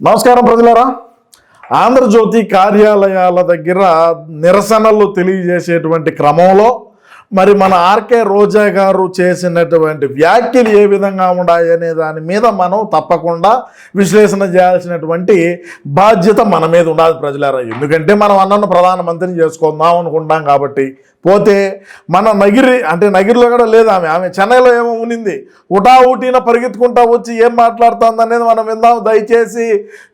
నమస్కారం ప్రజలారా. ఆంధ్రజ్యోతి కార్యాలయాల దగ్గర నిరసనలు తెలియజేసేటువంటి క్రమంలో మరి మన ఆర్కే రోజా గారు చేసినటువంటి వ్యాఖ్యలు ఏ విధంగా ఉన్నాయనే దాని మీద మనం తప్పకుండా విశ్లేషణ చేయాల్సినటువంటి బాధ్యత మన మీద ఉండాలి ప్రజలారా. ఎందుకంటే మనం అన్నను ప్రధానమంత్రిని చేసుకుందాం అనుకుంటాం కాబట్టి. పోతే మన నగిరిలో కూడా లేదు ఆమె చెన్నైలో ఏమో ఉనింది. ఊటీన పరిగెత్తుకుంటా వచ్చి ఏం మాట్లాడుతుంది అనేది మనం విందాం. దయచేసి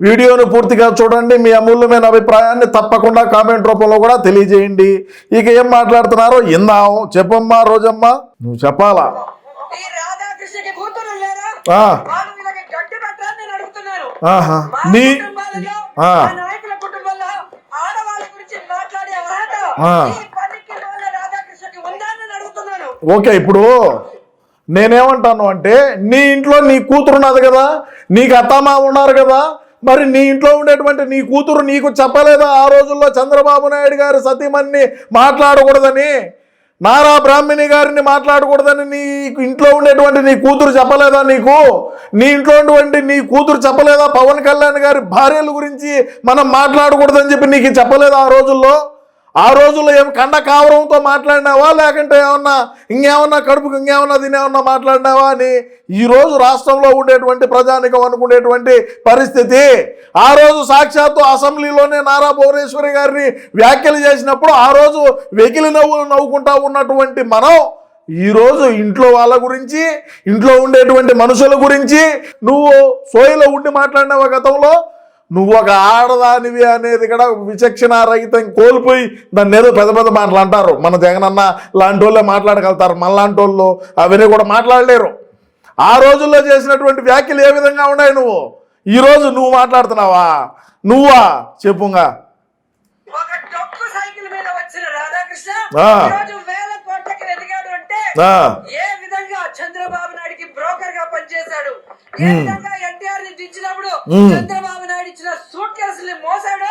వీడియోని పూర్తిగా చూడండి. మీ అమూల్యమైన అభిప్రాయాన్ని తప్పకుండా కామెంట్ రూపంలో కూడా తెలియజేయండి. ఇక ఏం మాట్లాడుతున్నారో ఇందాం. చెప్పమ్మా రోజమ్మ, నువ్వు చెప్పాలా? ఓకే, ఇప్పుడు నేనేమంటాను అంటే నీ ఇంట్లో నీ కూతురు ఉన్నది కదా, నీకు అత్తమ్మ ఉన్నారు కదా, మరి నీ ఇంట్లో ఉండేటువంటి నీ కూతురు నీకు చెప్పలేదా ఆ రోజుల్లో చంద్రబాబు నాయుడు గారు సతీమణిని మాట్లాడకూడదని, నారా బ్రాహ్మణి గారిని మాట్లాడకూడదని నీ ఇంట్లో ఉండేటువంటి నీ కూతురు చెప్పలేదా? నీకు నీ ఇంట్లో ఉన్నటువంటి నీ కూతురు చెప్పలేదా? పవన్ కళ్యాణ్ గారి భార్యల గురించి మనం మాట్లాడకూడదని చెప్పి నీకు చెప్పలేదా ఆ రోజుల్లో? ఆ రోజుల్లో ఏం కండ కావరంతో మాట్లాడినావా, లేకుంటే ఇంకేమన్నా కడుపుకి ఇంకేమన్నా తినేమన్నా మాట్లాడినావా అని ఈరోజు రాష్ట్రంలో ఉండేటువంటి ప్రజానికం అనుకునేటువంటి పరిస్థితి. ఆ రోజు సాక్షాత్తు అసెంబ్లీలోనే నారా భువనేశ్వరి గారిని వ్యాఖ్యలు చేసినప్పుడు ఆ రోజు వెకిలి నవ్వుకుంటా ఉన్నటువంటి మనం ఈరోజు ఇంట్లో వాళ్ళ గురించి, ఇంట్లో ఉండేటువంటి మనుషుల గురించి నువ్వు సోయిలో ఉండి మాట్లాడినావా? గతంలో నువ్వు ఒక ఆడదానివి అనేది కూడా విచక్షణ రహితం కోల్పోయి దాన్ని ఏదో పెద్ద పెద్ద మాటలు అంటారు. మన జగనన్న లాంటి వాళ్ళే మాట్లాడగలుగుతారు, మనలాంటి వాళ్ళు అవన్నీ కూడా మాట్లాడలేరు. ఆ రోజుల్లో చేసినటువంటి వ్యాఖ్యలు ఏ విధంగా ఉన్నాయి? నువ్వు ఈరోజు నువ్వు మాట్లాడుతున్నావా? నువ్వా చెప్పుగా చంద్రబాబు నాయుడికి బ్రోకర్ గా పనిచేశాడు. ఏ విధంగా ఎన్టీఆర్ ని దించినప్పుడు చంద్రబాబు నాయుడు ఇచ్చిన సూట్ కేసుల్ని మోసాడు.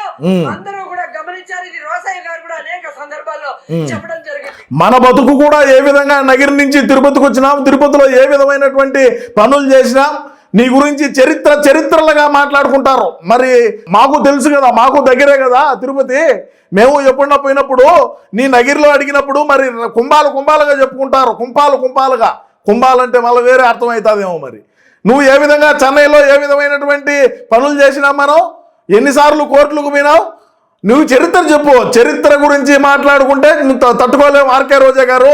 అందరూ కూడా గమనించారు. ఇది రోసయ్య గారు కూడా అనేక సందర్భాల్లో చెప్పడం జరిగింది. మన బతుకు కూడా ఏ విధంగా నగిరి నుంచి తిరుపతికి వచ్చినాం, తిరుపతిలో ఏ విధమైనటువంటి పనులు చేసినాం, నీ గురించి చరిత్రలుగా మాట్లాడుకుంటారు. మరి మాకు తెలుసు కదా, మాకు దగ్గరే కదా తిరుపతి. మేము ఎప్పుడన్నా పోయినప్పుడు నీ నగిరిలో అడిగినప్పుడు మరి కుంభాలుగా చెప్పుకుంటారు. కుంభాలుగా కుంభాలంటే మళ్ళీ వేరే అర్థమవుతుందేమో. మరి నువ్వు ఏ విధంగా చెన్నైలో ఏ విధమైనటువంటి పనులు చేసినావు, మనం ఎన్నిసార్లు కోర్టులకు పోయినావు, నువ్వు చరిత్ర చెప్పు. చరిత్ర గురించి మాట్లాడుకుంటే తట్టుకోలేము. ఆర్కే రోజా గారు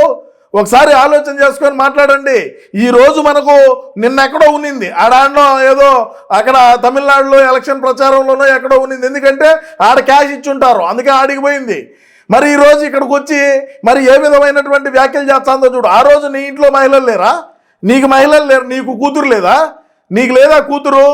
ఒకసారి ఆలోచన చేసుకొని మాట్లాడండి. ఈరోజు మనకు నిన్నెక్కడో ఉన్నింది, ఆడాడలో ఏదో అక్కడ తమిళనాడులో ఎలక్షన్ ప్రచారంలోనో ఎక్కడో ఉన్నింది. ఎందుకంటే ఆడ క్యాష్ ఇచ్చుంటారు, అందుకే ఆడికి పోయింది. మరి ఈరోజు ఇక్కడికి వచ్చి మరి ఏ విధమైనటువంటి వ్యాఖ్యలు చేస్తుందో చూడు. ఆ రోజు నీ ఇంట్లో మహిళలు లేరా? నీకు మహిళలు లేరు, నీకు కూతురు లేదా? నీకు లేదా కూతురు?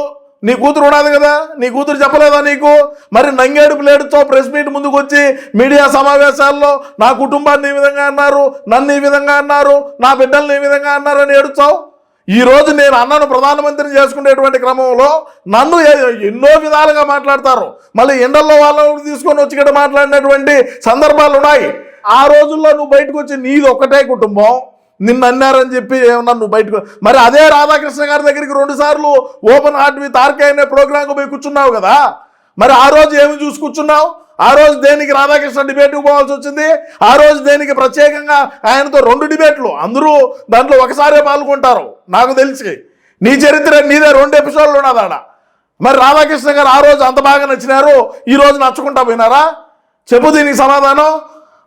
నీ కూతురు ఉన్నది కదా, నీ కూతురు చెప్పలేదా నీకు? మరి నంగేడు ప్లేడుతో ప్రెస్ మీట్ ముందుకు వచ్చి మీడియా సమావేశాల్లో నా కుటుంబాన్ని ఈ విధంగా అన్నారు, నన్ను ఈ విధంగా అన్నారు, నా బిడ్డల్ని ఈ విధంగా అన్నారు అని ఏడుచావు. ఈరోజు నేను అన్నను ప్రధానమంత్రిని చేసుకునేటువంటి క్రమంలో నన్ను ఎన్నో విధాలుగా మాట్లాడతారు. మళ్ళీ ఎండల్లో వాళ్ళని తీసుకొని వచ్చి ఇక్కడ మాట్లాడినటువంటి సందర్భాలు ఉన్నాయి. ఆ రోజుల్లో నువ్వు బయటకు వచ్చి నీది ఒక్కటే కుటుంబం, నిన్ను అన్నారని చెప్పి ఏమన్నా నువ్వు బయటకు, మరి అదే రాధాకృష్ణ గారి దగ్గరికి 2 సార్లు ఓపెన్ హార్ట్ విత్ ఆర్కే అనే ప్రోగ్రాంకు పోయి కూర్చున్నావు కదా. మరి ఆ రోజు ఏమి చూసి కూర్చున్నావు? ఆ రోజు దేనికి రాధాకృష్ణ డిబేట్కి పోవాల్సి వచ్చింది? ఆ రోజు దేనికి ప్రత్యేకంగా ఆయనతో 2 డిబేట్లు, అందరూ దాంట్లో ఒకసారే పాల్గొంటారు. నాకు తెలిసి నీ చరిత్ర నీదే 2 ఎపిసోడ్లు ఉన్నదాడ. మరి రాధాకృష్ణ గారు ఆ రోజు అంత బాగా నచ్చినారు, ఈ రోజు నచ్చకుండా పోయినారా? చెప్పు దీనికి సమాధానం.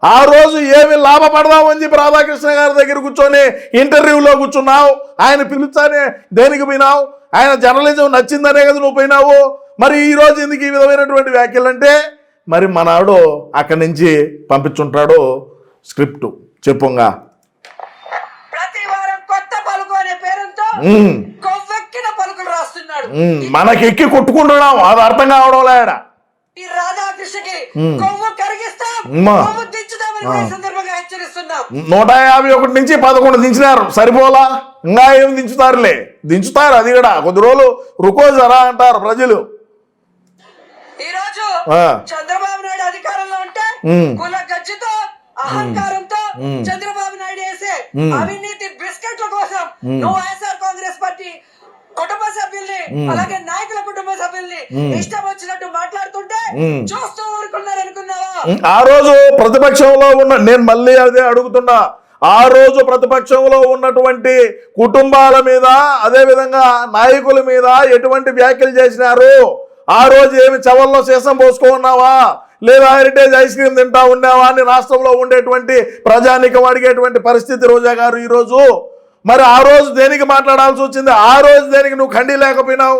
ఆ రోజు ఏమి లాభపడదామని చెప్పి రాధాకృష్ణ గారి దగ్గర కూర్చొని ఇంటర్వ్యూలో కూర్చున్నావు. ఆయన పిలుస్తానే దేనికి పోయినావు? ఆయన జర్నలిజం నచ్చిందనే కదా నువ్వు పోయినావు. మరి ఈ రోజు ఎందుకు ఈ విధమైనటువంటి వ్యాఖ్యలు అంటే మరి మనాడు అక్కడి నుంచి పంపించుంటాడు స్క్రిప్ట్. చెప్పుగా ప్రతి వారం కొత్త పలుకు అనే పేరుతో కొవ్వెక్కిన పలుకులు రాస్తున్నాడు. మనకెక్కి కొట్టుకుంటున్నాం, అది అర్థం కావడం లేడ. ఈ రాధాకృష్ణకి కొవ్వు కరిగిస్తాం, కొవ్వు దించుతామని సందర్భంగా హెచ్చరిస్తున్నాం. 151 నుంచి 11 దించినారు, సరిపోలా? ఇంకా ఏమి దించుతారు. అది కూడా కొద్ది రోజులు రుకోజరా అంటారు ప్రజలు. ఈ రోజు చంద్రబాబు నాయుడు అధికారంలో ఉంటే కుల గజ్జితో అహంకారంతో చంద్రబాబు నాయుడు వేసే అవినీతి బిస్కెట్ల కోసం నువ్వు వైఎస్ఆర్ కాంగ్రెస్ పార్టీ కుటుంబ సభ్యుల్ని అలాగే నాయకుల కుటుంబ సభ్యుల్ని ఇష్టం వచ్చినట్టు మాట్లాడుతుంటే చూస్తూ ఊరుకున్నారు అనుకున్నావా? ఆ రోజు ప్రతిపక్షంలో ఉన్న, నేను మళ్ళీ అదే అడుగుతున్నా, ఆ రోజు ప్రతిపక్షంలో ఉన్నటువంటి కుటుంబాల మీద అదే విధంగా నాయకుల మీద ఎటువంటి వ్యాఖ్యలు చేసినారు? ఆ రోజు ఏమి చెవల్లో సీసం పోసుకున్నావా, లేదా హెరిటేజ్ ఐస్ క్రీమ్ తింటా ఉన్నావా అని రాష్ట్రంలో ఉండేటువంటి ప్రజానికం అడిగేటువంటి పరిస్థితి రోజా గారు ఈరోజు. మరి ఆ రోజు దేనికి మాట్లాడాల్సి వచ్చింది? ఆ రోజు దేనికి నువ్వు ఖండీ లేకపోయినావు?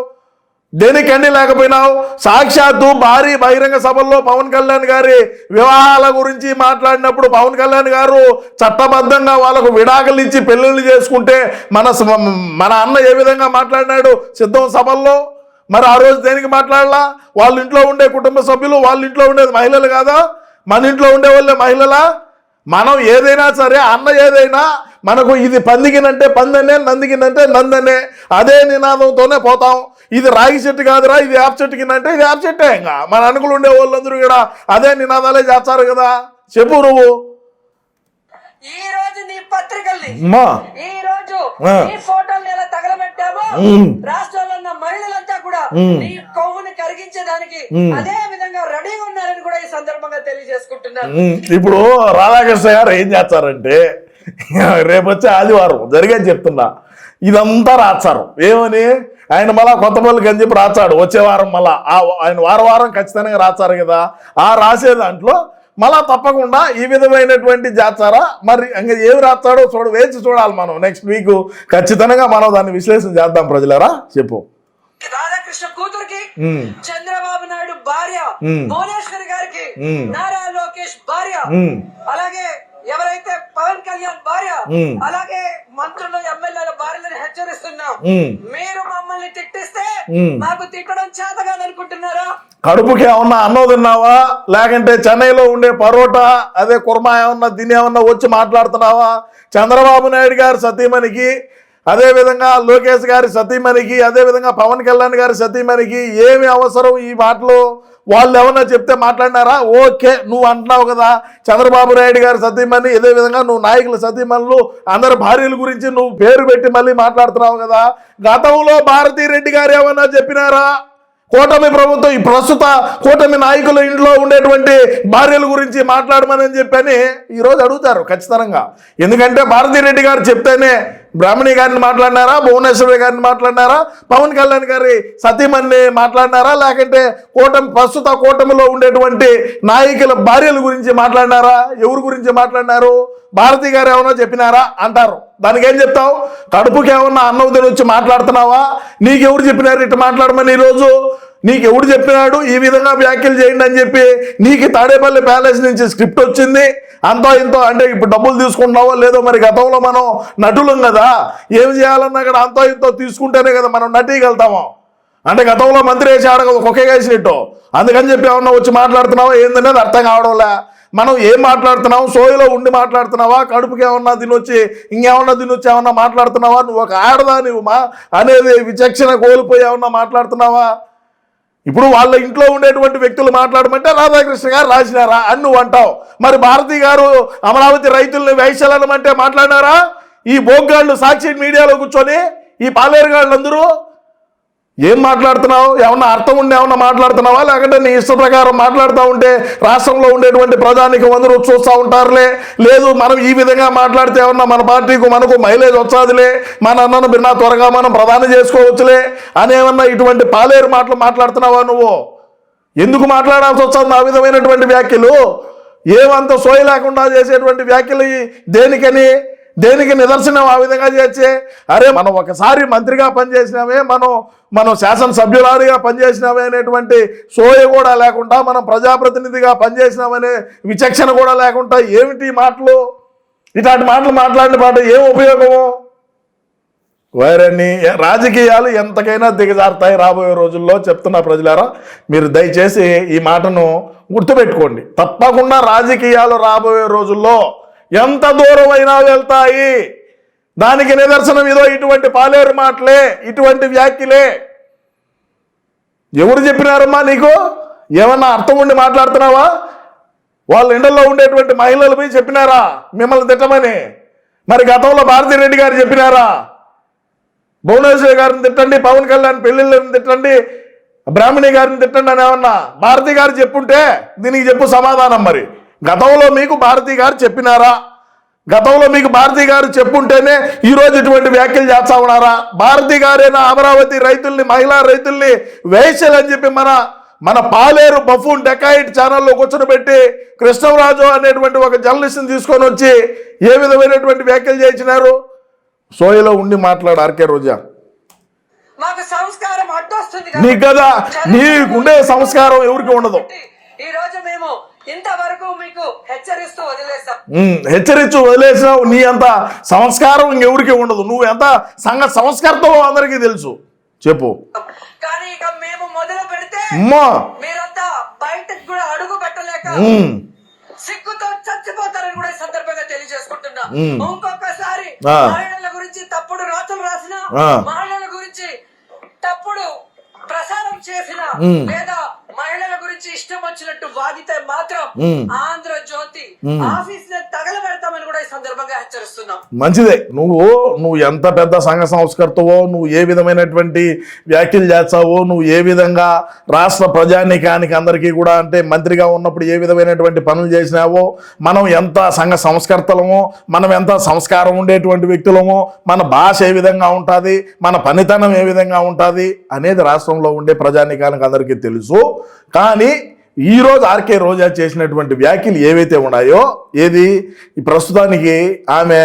దేనికి ఖండీ లేకపోయినావు? సాక్షాత్తు భారీ బహిరంగ సభల్లో పవన్ కళ్యాణ్ గారి వివాహాల గురించి మాట్లాడినప్పుడు పవన్ కళ్యాణ్ గారు చట్టబద్ధంగా వాళ్ళకు విడాకులు ఇచ్చి పెళ్ళిళ్ళు చేసుకుంటే మన అన్న ఏ విధంగా మాట్లాడినాడు సిద్ధం సభల్లో? మరి ఆ రోజు దేనికి మాట్లాడలా? వాళ్ళ ఇంట్లో ఉండే కుటుంబ సభ్యులు, వాళ్ళ ఇంట్లో ఉండేది మహిళలు కాదా? మన ఇంట్లో ఉండే వాళ్ళే మహిళలా? మనం ఏదైనా సరే, అన్న ఏదైనా మనకు ఇది పందికినంటే పందనే, నందికినంటే నందనే, అదే నినాదంతోనే పోతాం. ఇది రాగి చెట్టు కాదురా, ఇది యాప్ చెట్టు కిందంటే ఇది యాప్ చెట్టే. ఇంకా మన అనుకులు ఉండే వాళ్ళందరూ కూడా అదే నినాదాలే చేస్తారు కదా. చెప్పు నువ్వు. ఈ రోజు నీ పత్రికల్ని, ఈ రోజు నీ ఫోటోల్ని ఎలా తగలబెట్టామో రాష్ట్రంలో ఉన్న మహిళలంతా కూడా నీ కొవ్వుని కరిగించేదానికి అదే విధంగా రెడీగా ఉన్నారని కూడా ఈ సందర్భంగా తెలియజేసుకుంటున్నాను. ఇప్పుడు రాధాకృష్ణ గారు ఏం చేస్తారంటే, రేపు వచ్చే ఆదివారం జరిగేది చెప్తున్నా, ఇదంతా రాస్తారు. ఏమని? ఆయన మళ్ళా కొత్త పనులకి అని చెప్పి రాచాడు. వచ్చే వారం మళ్ళా ఆయన వారం ఖచ్చితంగా రాస్తారు కదా. ఆ రాసే దాంట్లో మళ్ళా తప్పకుండా ఈ విధమైనటువంటి చేస్తారా? మరి ఇంకా ఏమి రాస్తాడో వేచి చూడాలి మనం. నెక్స్ట్ వీక్ ఖచ్చితంగా మనం దాన్ని విశ్లేషణ చేద్దాం. ప్రజలరా చెప్పు. రాధాకృష్ణ కూతురికి, చంద్రబాబు నాయుడు భార్య భువనేశ్వరి గారికి, నారా లోకేష్ భార్య, అలాగే ఎవరైతే పవన్ కళ్యాణ్ భార్య, అలాగే మంత్రులు ఎమ్మెల్యేల భార్యలను హెచ్చరిస్తున్నాం. మీరు మమ్మల్ని తిట్టిస్తే మాకు తిట్టడం చేత కాదనుకుంటున్నారా? కడుపుకి ఏమన్నా అన్నం తిన్నావా? లేకంటే చెన్నైలో ఉండే పరోటా అదే కుర్మా ఏమన్నా దీని ఏమన్నా వచ్చి మాట్లాడుతున్నావా? చంద్రబాబు నాయుడు గారి సతీమణికి, అదేవిధంగా లోకేష్ గారి సతీమణికి, అదేవిధంగా పవన్ కళ్యాణ్ గారి సతీమణికి ఏమి అవసరం ఈ మాటలు? వాళ్ళు ఏమన్నా చెప్తే మాట్లాడినారా? ఓకే, నువ్వు అంటున్నావు కదా చంద్రబాబు నాయుడు గారి సతీమణి, ఇదే విధంగా నువ్వు నాయకుల సతీమణులు అందరి భార్యల గురించి నువ్వు పేరు పెట్టి మళ్ళీ మాట్లాడుతున్నావు కదా. గతంలో భారతీ రెడ్డి గారు ఏమన్నా చెప్పినారా? కూటమి ప్రభుత్వం ఈ ప్రస్తుత కూటమి నాయకుల ఇంట్లో ఉండేటువంటి భార్యల గురించి మాట్లాడమని చెప్పని ఈరోజు అడుగుతారు ఖచ్చితంగా. ఎందుకంటే భారతీ రెడ్డి గారు చెప్తేనే బ్రాహ్మణి గారిని మాట్లాడినారా, భువనేశ్వరి గారిని మాట్లాడినారా, పవన్ కళ్యాణ్ గారి సతీమణిని మాట్లాడినారా, లేకంటే ప్రస్తుత కూటమిలో ఉండేటువంటి నాయకుల భార్యల గురించి మాట్లాడినారా? ఎవరి గురించి మాట్లాడినారు? భారతీ గారు ఏమన్నా చెప్పినారా అంటారు. దానికి ఏం చెప్తావు? కడుపుకి ఏమన్నా అన్నం తిని వచ్చి మాట్లాడుతున్నావా? నీకెవరు చెప్పినారు ఇట్లా మాట్లాడమని? ఈరోజు నీకెవడు చెప్పినాడు ఈ విధంగా వ్యాఖ్యలు చేయండి అని చెప్పి? నీకు తాడేపల్లి ప్యాలెస్ నుంచి స్క్రిప్ట్ వచ్చింది, అంతో ఇంతో అంటే ఇప్పుడు డబ్బులు తీసుకుంటున్నావో లేదో. మరి గతంలో మనం నటులం కదా, ఏం చేయాలన్నా కూడా అంతో ఇంతో తీసుకుంటేనే కదా మనం నటీయగలుగుతాము. అంటే గతంలో మంత్రి వేసి ఆడగదు కుక్క వేసినట్టు. అందుకని చెప్పి ఏమన్నా వచ్చి మాట్లాడుతున్నావా ఏందనేది అర్థం కావడంలే. మనం ఏం మాట్లాడుతున్నావు? సోయిలో ఉండి మాట్లాడుతున్నావా? కడుపుకి ఏమన్నా తినొచ్చి ఇంకేమన్నా తినొచ్చి ఏమన్నా మాట్లాడుతున్నావా? నువ్వు ఒక ఆడదా నువ్వు అనేది విచక్షణ కోల్పోయి ఏమన్నా మాట్లాడుతున్నావా? ఇప్పుడు వాళ్ళ ఇంట్లో ఉండేటువంటి వ్యక్తులు మాట్లాడమంటే రాధాకృష్ణ గారు రాసినారా అని నువ్వు అంటావు. మరి భారతి గారు అమరావతి రైతుల్ని వైశాలనమంటే మాట్లాడినారా? ఈ బోగ్గాళ్ళు సాక్షి మీడియాలో కూర్చొని ఈ పాలేరుగాళ్ళందరూ ఏం మాట్లాడుతున్నావు? ఏమన్నా అర్థం ఉండి ఏమన్నా మాట్లాడుతున్నావా? లేకంటే నీ ఇష్ట ప్రకారం మాట్లాడుతూ ఉంటే రాష్ట్రంలో ఉండేటువంటి ప్రజానికి అందరూ చూస్తూ ఉంటారులే, లేదు మనం ఈ విధంగా మాట్లాడితే ఏమన్నా మన పార్టీకు మనకు మైలేజ్ వచ్చాదిలే, మన అన్నను బిన్నా త్వరగా మనం ప్రధాని చేసుకోవచ్చులే అనేమన్నా ఇటువంటి పాలేరు మాటలు మాట్లాడుతున్నావా నువ్వు? ఎందుకు మాట్లాడాల్సి వస్తుంది ఆ విధమైనటువంటి వ్యాఖ్యలు? ఏమంత సోయి లేకుండా చేసేటువంటి వ్యాఖ్యలు దేనికి నిదర్శనం ఆ విధంగా చేస్తే? అరే మనం ఒకసారి మంత్రిగా పనిచేసినామే, మనం శాసనసభ్యురాలుగా పనిచేసినామే అనేటువంటి సోయ కూడా లేకుండా, మనం ప్రజాప్రతినిధిగా పనిచేసినామనే విచక్షణ కూడా లేకుండా ఏమిటి మాటలు? ఇట్లాంటి మాటలు మాట్లాడిన పాట ఏం ఉపయోగము? వైరన్ని రాజకీయాలు ఎంతకైనా దిగజారుతాయి రాబోయే రోజుల్లో. చెప్తున్నా ప్రజలారా, మీరు దయచేసి ఈ మాటను గుర్తుపెట్టుకోండి. తప్పకుండా రాజకీయాలు రాబోయే రోజుల్లో ఎంత దూరమైనా వెళ్తాయి. దానికి నిదర్శనం ఇదో ఇటువంటి పాలేరు మాటలే, ఇటువంటి వ్యాఖ్యలే. ఎవరు చెప్పినారమ్మా నీకు? ఏమన్నా అర్థం ఉండి మాట్లాడుతున్నావా? వాళ్ళ ఇండల్లో ఉండేటువంటి మహిళలు పోయి చెప్పినారా మిమ్మల్ని తిట్టమని? మరి గతంలో భారతీ రెడ్డి గారు చెప్పినారా? భువనేశ్వరి గారిని తిట్టండి, పవన్ కళ్యాణ్ పెళ్లిళ్ళని తిట్టండి, బ్రాహ్మణి గారిని తిట్టండి అని ఏమన్నా భారతి గారు చెప్పుంటే దీనికి చెప్పు సమాధానం. మరి గతంలో మీకు భారతి గారు చెప్పినారా? గతంలో మీకు భారతి గారు చెప్పుంటేనే ఈరోజు ఇటువంటి వ్యాఖ్యలు చేస్తా ఉన్నారా? భారతి గారైనా అమరావతి రైతుల్ని, మహిళా రైతుల్ని వేశ్యలు అని చెప్పి మన పాలేరు బఫూన్ డెకాయిట్ ఛానల్లో కూర్చొని కృష్ణరాజు అనేటువంటి ఒక జర్నలిస్ట్ని తీసుకొని వచ్చి ఏ విధమైనటువంటి వ్యాఖ్యలు చేయించినారు? సోయలో ఉండి మాట్లాడు ఆర్కే రోజా. మాకు సంస్కారం అడ్డొస్తుంది నీకు కదా, నీకుండే సంస్కారం ఎవరికి ఉండదు. ఈ రోజు మేము ఇంతవరకు మీకు హెచ్చరిస్తూ వదిలేసాం. హెచ్చరించు వదిలేసావు. నీ అంత సంస్కారం ఇంకెవరికి ఉండదు. నువ్వు ఎంత సంస్కారంతో అందరికీ తెలుసు. చెప్పు. కానీ ఇక మేము మొదలు పెడితే మీరంతా బయటకు కూడా అడుగు పెట్టలేక సిగ్గుతో చచ్చిపోతారని కూడా ఈ సందర్భంగా తెలియజేసుకుంటున్నా. ఇంకొకసారి మహిళల గురించి తప్పుడు రాతలు రాసిన, మహిళల గురించి తప్పుడు ప్రసారం చేసిన, లేదా మహిళల గురించి ఇష్టం వచ్చినట్టు వాదితే మాత్రం ఆంధ్రజ్యోతి ఆఫీస్ తగలబెడతామని కూడా ఈ సందర్భంగా హెచ్చరిస్తున్నాం. మంచిదే. నువ్వు ఎంత పెద్ద సంఘ సంస్కర్తవో, నువ్వు ఏ విధమైనటువంటి వ్యాఖ్యలు చేస్తావో, నువ్వు ఏ విధంగా రాష్ట్ర ప్రజానీకానికి అందరికీ కూడా అంటే మంత్రిగా ఉన్నప్పుడు ఏ విధమైనటువంటి పనులు చేసినావో, మనం ఎంత సంఘ సంస్కర్తలమో, మనం ఎంత సంస్కారం ఉండేటువంటి వ్యక్తులమో, మన భాష ఏ విధంగా ఉంటుంది, మన పనితనం ఏ విధంగా ఉంటుంది అనేది రాష్ట్రంలో ఉండే ప్రజానీకానికి అందరికీ తెలుసు. కానీ ఈరోజు ఆర్కే రోజా చేసినటువంటి వ్యాఖ్యలు ఏవైతే ఉన్నాయో, ఏది ఈ ప్రస్తుతానికి ఆమె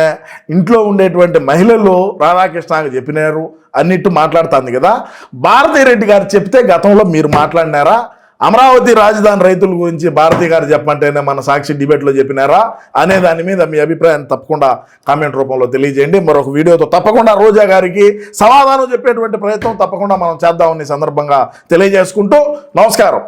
ఇంట్లో ఉండేటువంటి మహిళలు రాధాకృష్ణకి చెప్పినారు అన్నిట్టు మాట్లాడుతుంది కదా. భారతీ రెడ్డి గారు చెప్తే గతంలో మీరు మాట్లాడినారా? అమరావతి రాజధాని రైతుల గురించి భారతీ గారు చెప్పంటేనే మన సాక్షి డిబేట్లో చెప్పినారా అనే దాని మీద మీ అభిప్రాయం తప్పకుండా కామెంట్ రూపంలో తెలియజేయండి. మరొక వీడియోతో తప్పకుండా రోజా గారికి సమాధానం చెప్పేటువంటి ప్రయత్నం తప్పకుండా మనం చేద్దామని సందర్భంగా తెలియజేసుకుంటూ నమస్కారం.